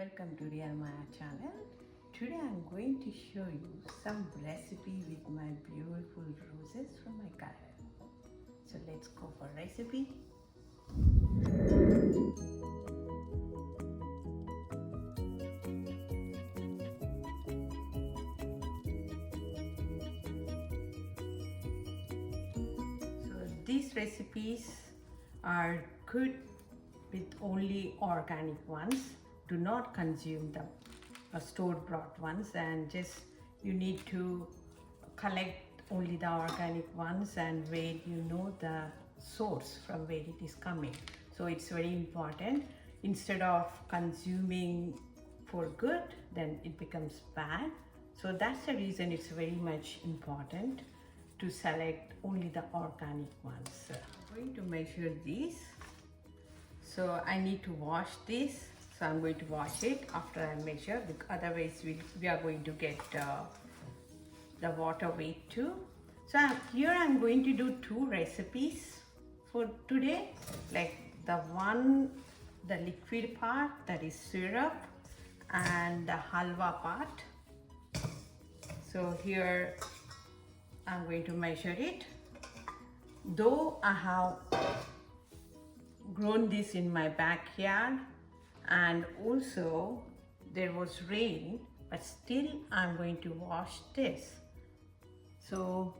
Welcome to Real Maya channel. Today I'm going to show you some recipe with my beautiful roses from my garden. So let's go for recipe. So these recipes are good with only organic ones. Do not consume the store-bought ones, and just you need to collect only the organic ones and where you know the source from where it is coming. So it's very important. Instead of consuming for good, then it becomes bad. So that's the reason it's very much important to select only the organic ones. I'm going to measure these. So I need to wash this. So I'm going to wash it after I measure, because otherwise we are going to get the water weight too. So here I'm going to do two recipes for today. Like the liquid part, that is syrup, and the halwa part. So here I'm going to measure it. Though I have grown this in my backyard, and also there was rain, but still I'm going to wash this. So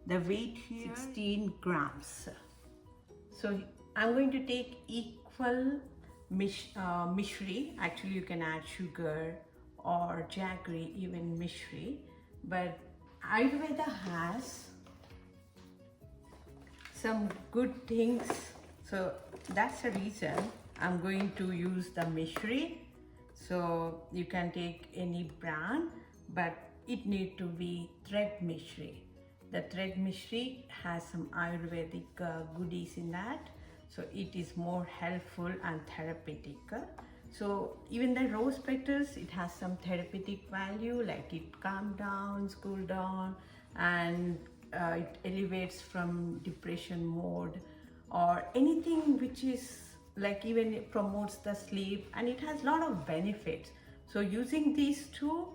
the weight here 16 grams. So I'm going to take equal Mishri. Actually you can add sugar or jaggery, even Mishri, but Ayurveda has some good things. So that's the reason I'm going to use the Mishri. So you can take any brand, but it need to be thread Mishri. The thread Mishri has some Ayurvedic goodies in that. So it is more helpful and therapeutic. So even the rose petals, it has some therapeutic value, like it calm down, cool down, and it elevates from depression mode, or anything which is like, even it promotes the sleep, and it has a lot of benefits. So using these two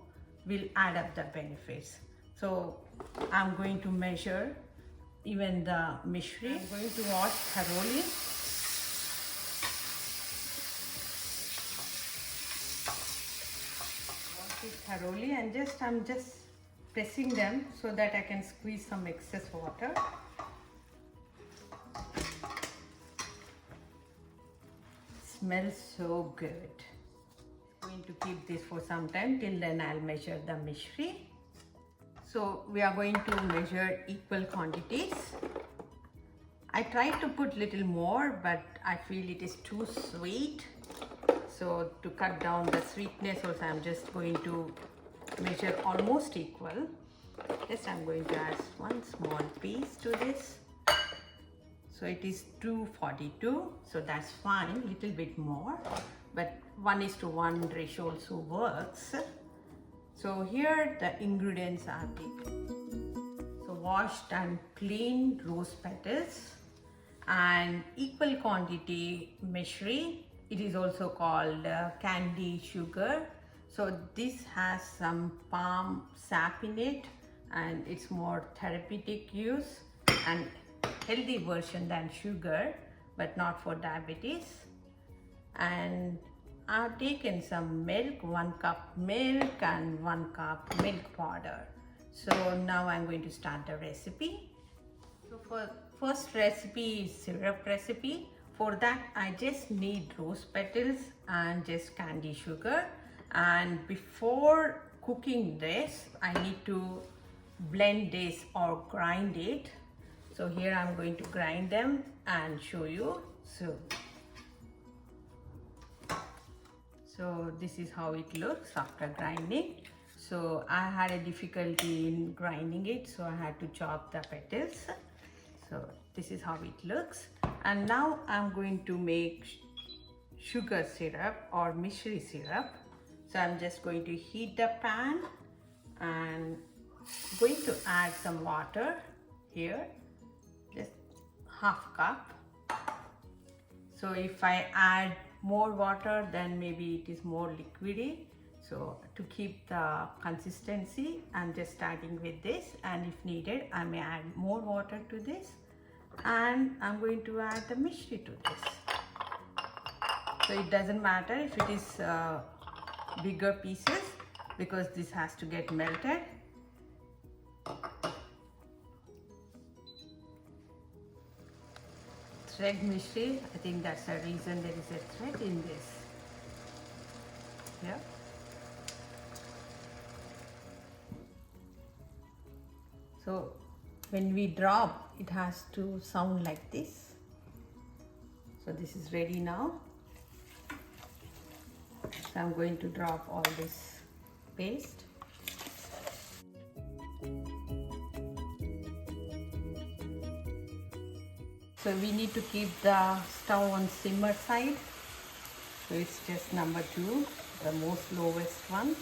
will add up the benefits. So I'm going to measure even the Mishri. I'm going to wash thoroughly. Wash it thoroughly, and I'm just pressing them so that I can squeeze some excess water. Smells so good. I'm going to keep this for some time. Till then I'll measure the Mishri. So we are going to measure equal quantities. I tried to put little more, but I feel it is too sweet. So to cut down the sweetness also, I'm just going to measure almost equal. Just I'm going to add one small piece to this. So it is 242, so that's fine, little bit more, but 1:1 ratio also works. So here the ingredients are taken. So washed and cleaned rose petals, and equal quantity Mishri. It is also called candy sugar. So this has some palm sap in it, and it's more therapeutic use and healthy version than sugar, but not for diabetes. And I've taken some milk, 1 cup milk and 1 cup milk powder. So now I'm going to start the recipe. So for first recipe is syrup recipe. For that I just need rose petals and just candy sugar. And before cooking this, I need to blend this or grind it. So here I'm going to grind them and show you. So this is how it looks after grinding. So I had a difficulty in grinding it, so I had to chop the petals. So this is how it looks. And now I'm going to make sugar syrup or Mishri syrup. So I'm just going to heat the pan and going to add some water here. Just half cup. So if I add more water, then maybe it is more liquidy. So to keep the consistency, I'm just starting with this, and if needed I may add more water to this, and I'm going to add the Mishri to this. So it doesn't matter if it is bigger pieces, because this has to get melted. Thread Mishri, I think that's the reason there is a thread in this. Yeah. So when we drop, it has to sound like this. So this is ready now. So I'm going to drop all this paste. So we need to keep the stove on simmer side. So it's just number 2, the most lowest ones.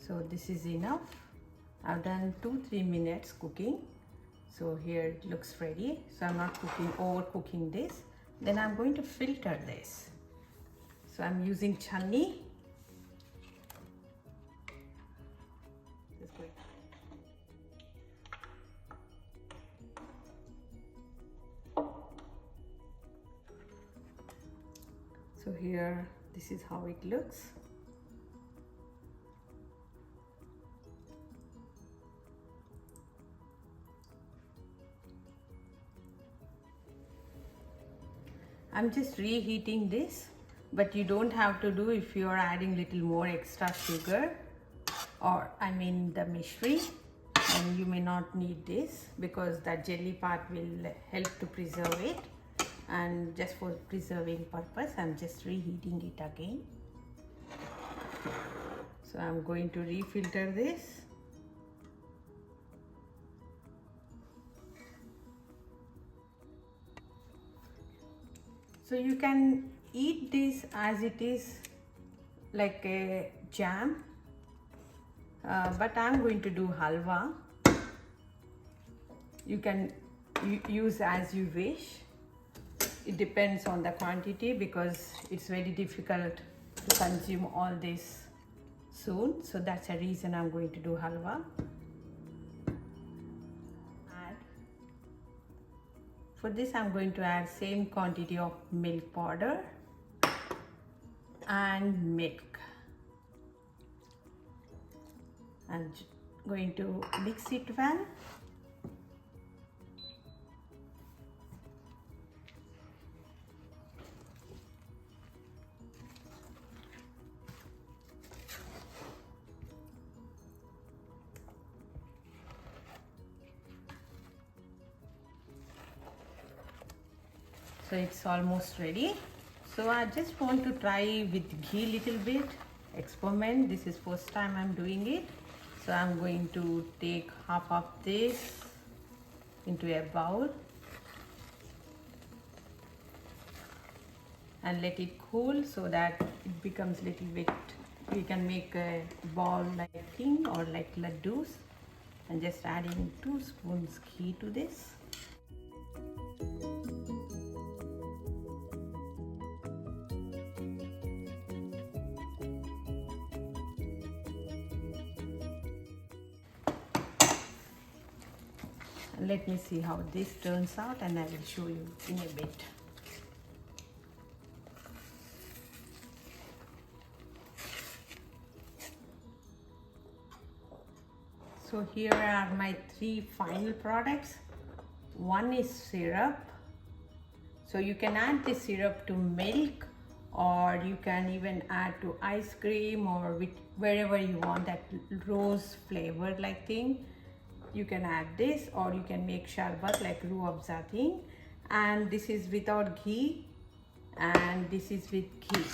So this is enough. I've done 2-3 minutes cooking. So here it looks ready. So I'm not overcooking this. Then I'm going to filter this. So I'm using chutney. So here, this is how it looks. I'm just reheating this, but you don't have to do if you are adding little more extra sugar, or I mean the Mishri, and you may not need this because that jelly part will help to preserve it, and just for preserving purpose I'm just reheating it again. So I'm going to refilter this. So you can eat this as it is, like a jam, but I'm going to do halwa. You can use as you wish. It depends on the quantity, because it's very difficult to consume all this soon. So that's a reason I'm going to do halwa. For this I'm going to add same quantity of milk powder and milk. I'm going to mix it well. So it's almost ready. So I just want to try with ghee little bit, experiment. This is first time I'm doing it. So I'm going to take half of this into a bowl and let it cool so that it becomes little bit, we can make a ball like thing or like laddus, and just adding 2 spoons ghee to this. Let me see how this turns out, and I will show you in a bit. So here are my 3 final products. One is syrup. So you can add the syrup to milk, or you can even add to ice cream, or with wherever you want that rose flavor like thing. You can add this, or you can make sharbat like roux afza thing. And this is without ghee, and this is with ghee.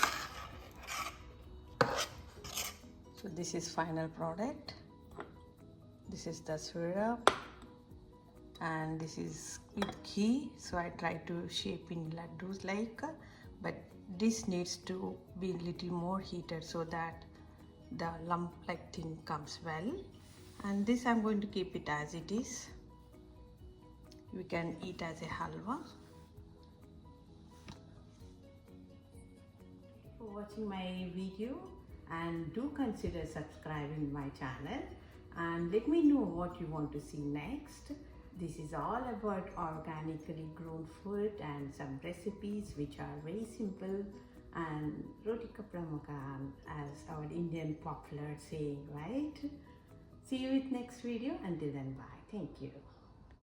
So this is final product. This is the syrup, and this is with ghee. So I try to shape in laddus like, but this needs to be a little more heated so that the lump like thing comes well. And this I'm going to keep it as it is. We can eat as a halwa. For watching my video, and do consider subscribing my channel and let me know what you want to see next. This is all about organically grown food and some recipes which are very simple and roti kapda makan, as our Indian popular saying, right? See you with next video. Until then, bye. Thank you.